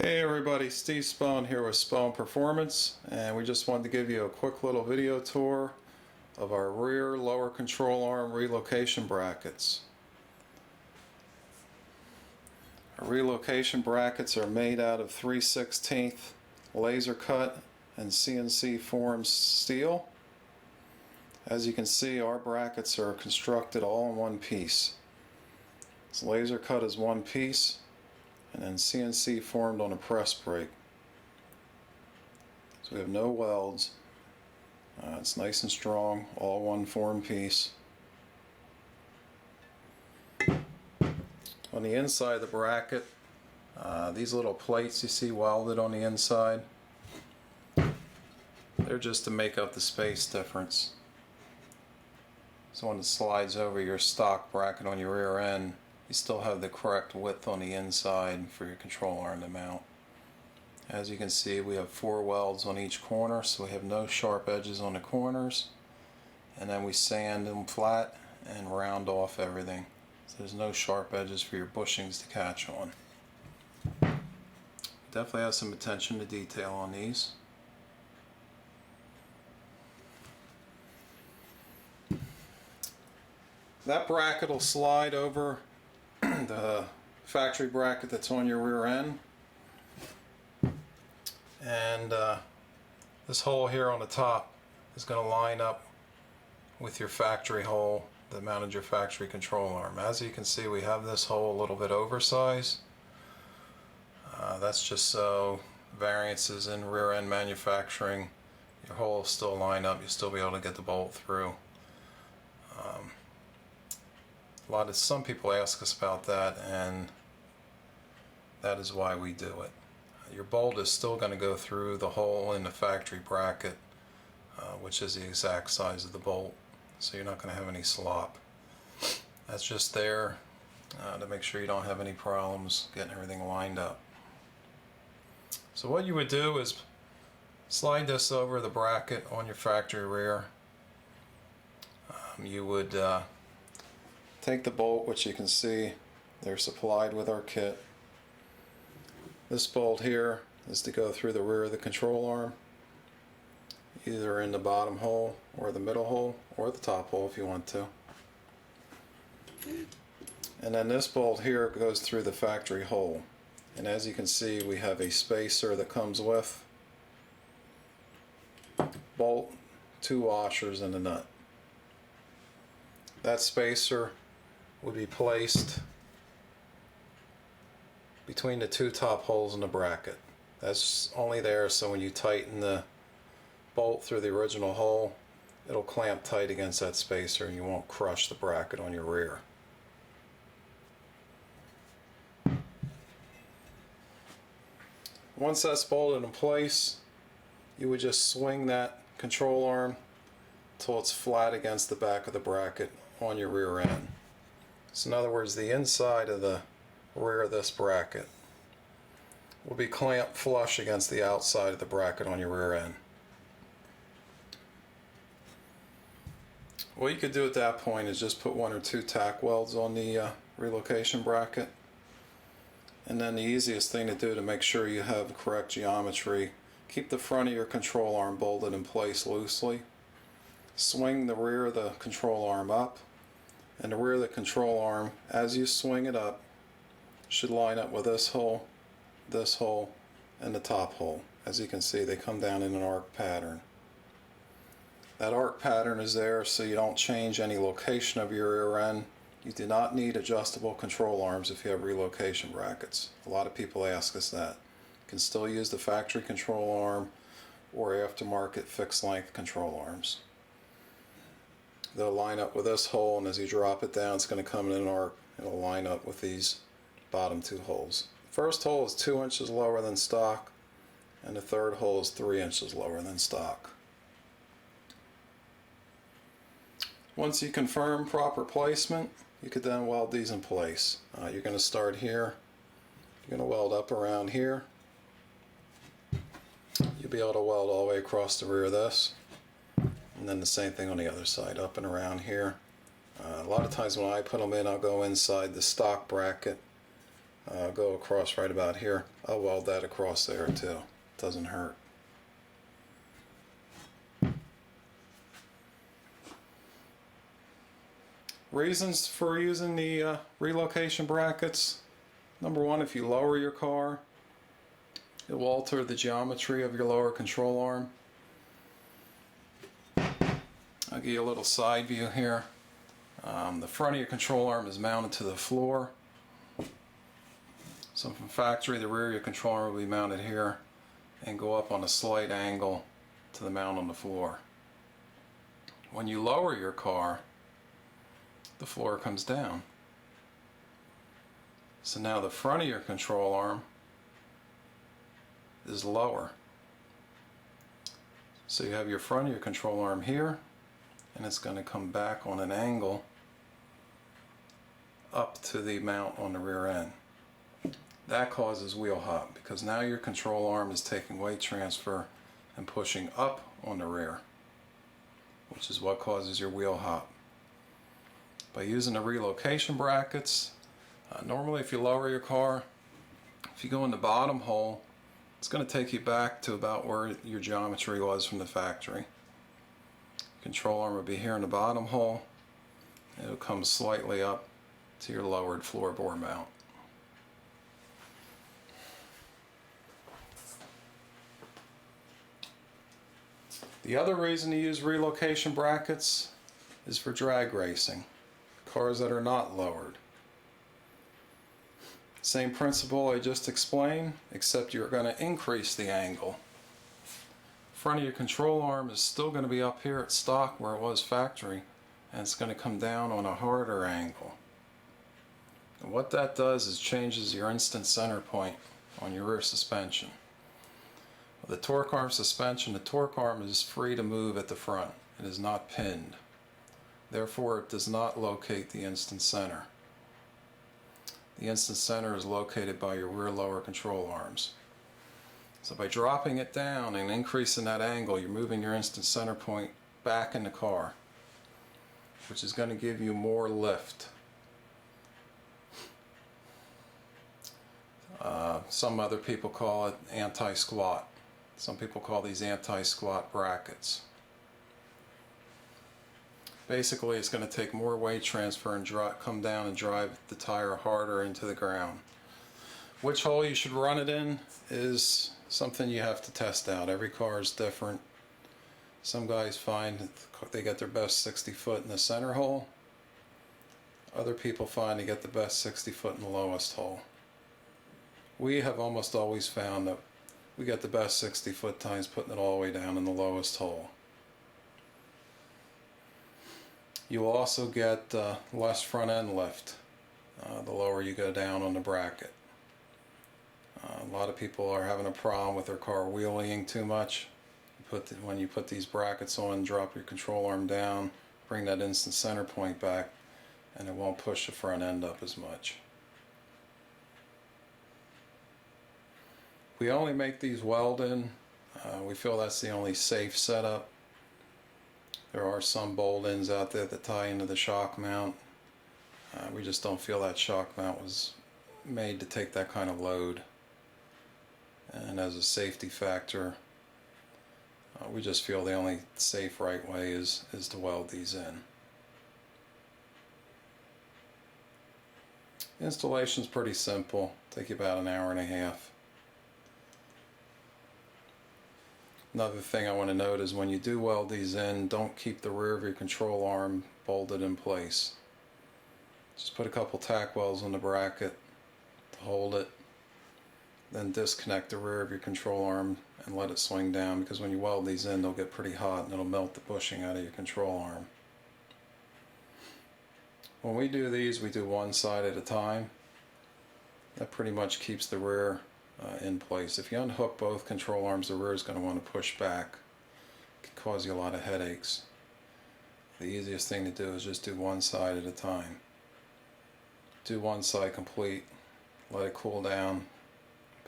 Hey everybody, Steve Spohn here with Spohn Performance, and we just wanted to give you a quick little video tour of our rear lower control arm relocation brackets. Our relocation brackets are made out of 3/16 laser cut and CNC formed steel. As you can see, our brackets are constructed all in one piece. It's laser cut as one piece, and then CNC formed on a press brake. So we have no welds. It's nice and strong, all one form piece. On the inside of the bracket, these little plates you see welded on the inside, they're just to make up the space difference. So when it slides over your stock bracket on your rear end, you still have the correct width on the inside for your control arm to mount. As you can see, we have 4 welds on each corner, so we have no sharp edges on the corners, and then we sand them flat and round off everything, so there's no sharp edges for your bushings to catch on. Definitely have some attention to detail on these. That bracket will slide over the factory bracket that's on your rear end, and this hole here on the top is going to line up with your factory hole that mounted your factory control arm. As you can see, we have this hole a little bit oversized. That's just so variances in rear end manufacturing, your hole will still line up, you'll still be able to get the bolt through. Some people ask us about that, and that is why we do it. Your bolt is still going to go through the hole in the factory bracket, which is the exact size of the bolt, so you're not going to have any slop. That's just there to make sure you don't have any problems getting everything lined up. So what you would do is slide this over the bracket on your factory rear. You would take the bolt, which you can see they're supplied with our kit. This bolt here is to go through the rear of the control arm, either in the bottom hole or the middle hole or the top hole if you want to. And then this bolt here goes through the factory hole. And as you can see, we have a spacer that comes with bolt, 2 washers, and a nut. That spacer would be placed between the 2 top holes in the bracket. That's only there so when you tighten the bolt through the original hole, it'll clamp tight against that spacer and you won't crush the bracket on your rear. Once that's bolted in place, you would just swing that control arm until it's flat against the back of the bracket on your rear end. So in other words, the inside of the rear of this bracket will be clamped flush against the outside of the bracket on your rear end. What you could do at that point is just put 1 or 2 tack welds on the relocation bracket. And then the easiest thing to do to make sure you have the correct geometry, keep the front of your control arm bolted in place loosely. Swing the rear of the control arm up, and the rear of the control arm, as you swing it up, should line up with this hole, and the top hole. As you can see, they come down in an arc pattern. That arc pattern is there so you don't change any location of your rear end. You do not need adjustable control arms if you have relocation brackets. A lot of people ask us that. You can still use the factory control arm or aftermarket fixed length control arms. They'll line up with this hole, and as you drop it down, it's going to come in an arc. It'll line up with these bottom 2 holes. The first hole is 2 inches lower than stock, and the third hole is 3 inches lower than stock. Once you confirm proper placement, you could then weld these in place. You're going to start here. You're going to weld up around here. You'll be able to weld all the way across the rear of this. And then the same thing on the other side, up and around here. A lot of times when I put them in, I'll go inside the stock bracket go across right about here. I'll weld that across there too. Doesn't hurt. Reasons for using the relocation brackets. Number one, if you lower your car, it will alter the geometry of your lower control arm. I'll give you a little side view here. The front of your control arm is mounted to the floor. So from factory, the rear of your control arm will be mounted here and go up on a slight angle to the mount on the floor. When you lower your car, the floor comes down. So now the front of your control arm is lower. So you have your front of your control arm here, and it's going to come back on an angle up to the mount on the rear end. That causes wheel hop because now your control arm is taking weight transfer and pushing up on the rear, which is what causes your wheel hop. By using the relocation brackets, normally if you lower your car, if you go in the bottom hole, it's going to take you back to about where your geometry was from the factory. Control arm will be here in the bottom hole. It'll come slightly up to your lowered floorboard mount. The other reason to use relocation brackets is for drag racing, cars that are not lowered. Same principle I just explained, except you're going to increase the angle. Front of your control arm is still going to be up here at stock where it was factory, and it's going to come down on a harder angle. And what that does is changes your instant center point on your rear suspension. With the torque arm suspension, the torque arm is free to move at the front. It is not pinned. Therefore, it does not locate the instant center. The instant center is located by your rear lower control arms. So by dropping it down and increasing that angle, you're moving your instant center point back in the car, which is going to give you more lift. Some other people call it anti-squat. Some people call these anti-squat brackets. Basically, it's going to take more weight transfer and come down and drive the tire harder into the ground. Which hole you should run it in is something you have to test out. Every car is different. Some guys find that they get their best 60 foot in the center hole. Other people find they get the best 60 foot in the lowest hole. We have almost always found that we get the best 60 foot times putting it all the way down in the lowest hole. You will also get less front end lift the lower you go down on the bracket. A lot of people are having a problem with their car wheeling too much. When you put these brackets on, drop your control arm down, bring that instant center point back, and it won't push the front end up as much. We only make these Welding. We feel that's the only safe setup. There are some bolt-ins out there that tie into the shock mount. We just don't feel that shock mount was made to take that kind of load. And as a safety factor, we just feel the only safe right way is to weld these in. Installation's pretty simple. Take you about an hour and a half. Another thing I want to note is when you do weld these in, don't keep the rear of your control arm bolted in place. Just put a couple tack welds on the bracket to hold it, then disconnect the rear of your control arm and let it swing down, because when you weld these in, they'll get pretty hot and it'll melt the bushing out of your control arm. When we do these, we do one side at a time. That pretty much keeps the rear in place. If you unhook both control arms, the rear is going to want to push back. It can cause you a lot of headaches. The easiest thing to do is just do one side at a time. Do one side complete, let it cool down,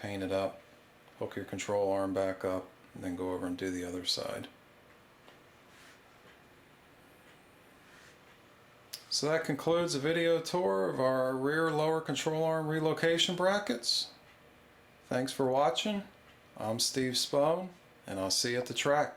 paint it up, hook your control arm back up, and then go over and do the other side. So that concludes the video tour of our rear lower control arm relocation brackets. Thanks for watching. I'm Steve Spohn, and I'll see you at the track.